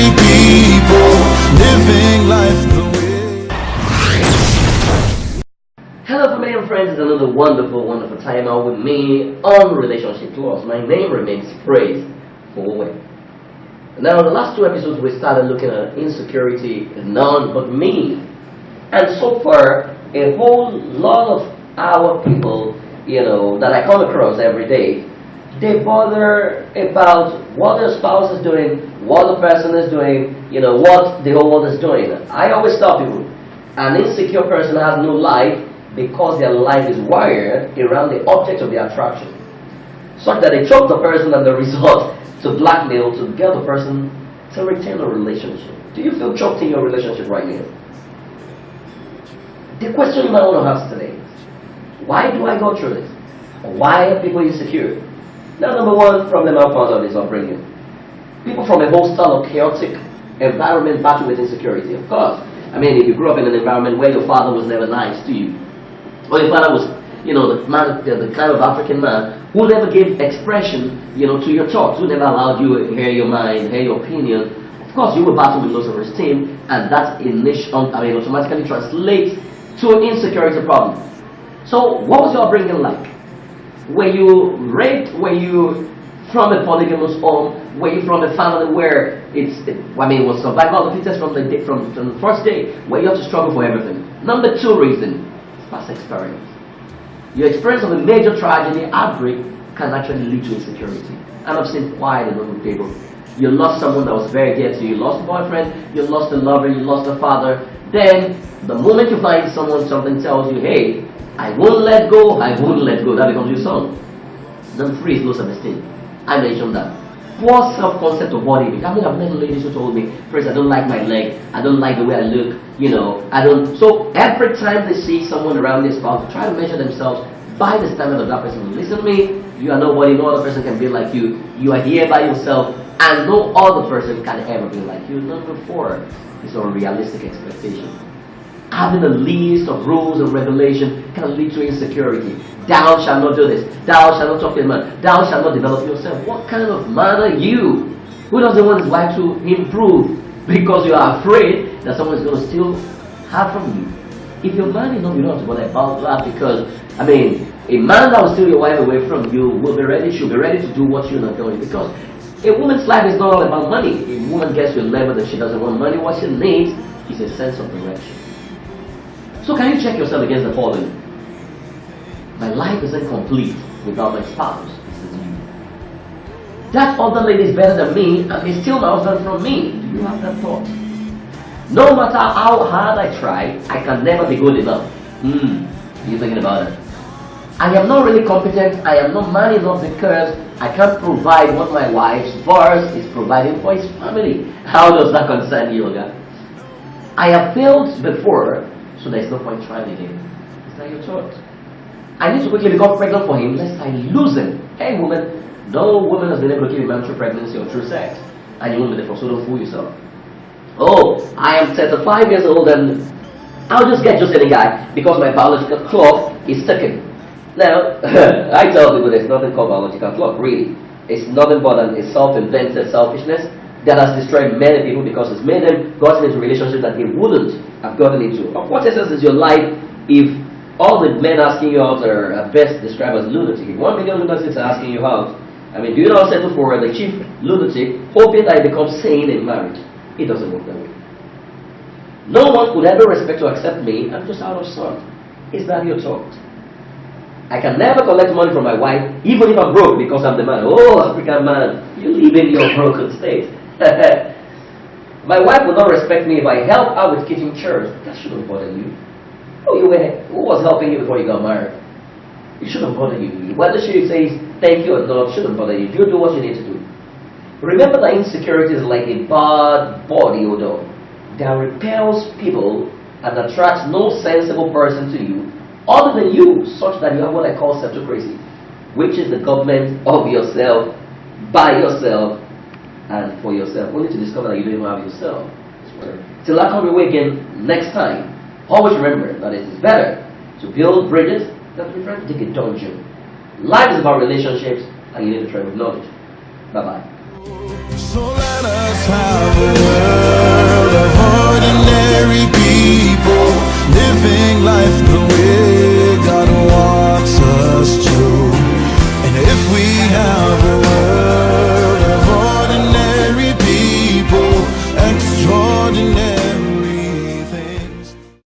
ordinary people living life the way. Hello family and friends, it's another wonderful time out with me on Relationship Plus. My name remains Praise Forward. Now in the last two episodes we started looking at insecurity, none but me. And so far, a whole lot of our people, that I come across every day, they bother about what their spouse is doing, what the person is doing, what the whole world is doing. I always tell people, an insecure person has no life because their life is wired around the object of their attraction, such that they choke the person and the result to blackmail to get the person to retain a relationship. Do you feel choked in your relationship right now? The question you might want to ask today is, why do I go through this? Why are people insecure? Now, number one problem I found out is upbringing. People from a hostile or chaotic environment battle with insecurity. Of course, if you grew up in an environment where your father was never nice to you, or your father was, the kind of African man who never gave expression, to your thoughts, who never allowed you to hear your mind, hear your opinion, of course, you will battle with low self-esteem, and that automatically translates to an insecurity problem. So, what was your upbringing like? Were you raped? Were you from a polygamous home? Were you from a family where it was survival of the fittest from the first day, where you have to struggle for everything? Number two reason, past experience. Your experience of a major tragedy, outbreak, can actually lead to insecurity. And I've seen quite a number of people. You lost someone that was very dear to you. You lost a boyfriend, you lost a lover, you lost a father. Then, the moment you find something tells you, hey, I won't let go, that becomes your song. Number three is low self-esteem. I mentioned that. Poor self-concept of body image. I've met ladies who told me, first, I don't like my leg, I don't like the way I look, I don't. So every time they see someone around their spouse, try to measure themselves by the standard of that person. Listen to me, you are nobody, no other person can be like you. You are here by yourself, and no other person can ever be like you. Number four is a realistic expectation. Having a list of rules and regulations can lead to insecurity. Thou shalt not do this. Thou shalt not talk to a man. Thou shalt not develop yourself. What kind of man are you? Who doesn't want his wife to improve because you are afraid that someone is going to steal her from you? If your man is not, you don't have to worry about that, because, a man that will steal your wife away from you should be ready to do what you're not doing. Because a woman's life is not all about money. If a woman gets to a level that she doesn't want money, what she needs is a sense of direction. So can you check yourself against the following? My life isn't complete without my spouse. This is you. That other lady is better than me and is still my husband from me. Do you have that thought? No matter how hard I try, I can never be good enough. You're thinking about it. I am not really competent. I am not man enough because I can't provide what my wife's boss is providing for his family. How does that concern you, Olga? I have failed before, so there's no point trying again. Is that your thought? I need to quickly become pregnant for him lest I lose him. Hey woman, no woman has been able to give a man through pregnancy or through sex. And you won't be the first, so don't fool yourself. Oh, I am 35 years old and I'll just get any guy because my biological clock is ticking. Now, I tell people there's nothing called biological clock, really. It's nothing but a self-invented selfishness that has destroyed many people because it's made them gotten into relationships that they wouldn't have gotten into. Of what essence is your life if all the men asking you out are at best described as lunatic? If 1 million lunatics are asking you out, do you not settle for the chief lunatic hoping that he becomes sane in marriage? It doesn't work that way. No one could ever respect or accept me. I'm just out of sort. Is that your thought? I can never collect money from my wife, even if I'm broke, because I'm the man. Oh, African man, you live in your broken state. My wife will not respect me if I help her with kitchen chores. That shouldn't bother you. Who was helping you before you got married? It shouldn't bother you. Whether she says thank you or not, shouldn't bother you. You do what you need to do. Remember that insecurity is like a bad body odor that repels people and attracts no sensible person to you other than you, such that you have what I call septocracy, which is the government of yourself, by yourself, and for yourself. Only to discover that you don't even have yourself. Till I come your way again next time, always remember that it is better to build bridges than to be trying to dig a dungeon. Life is about relationships, and you need to try with knowledge. Bye-bye.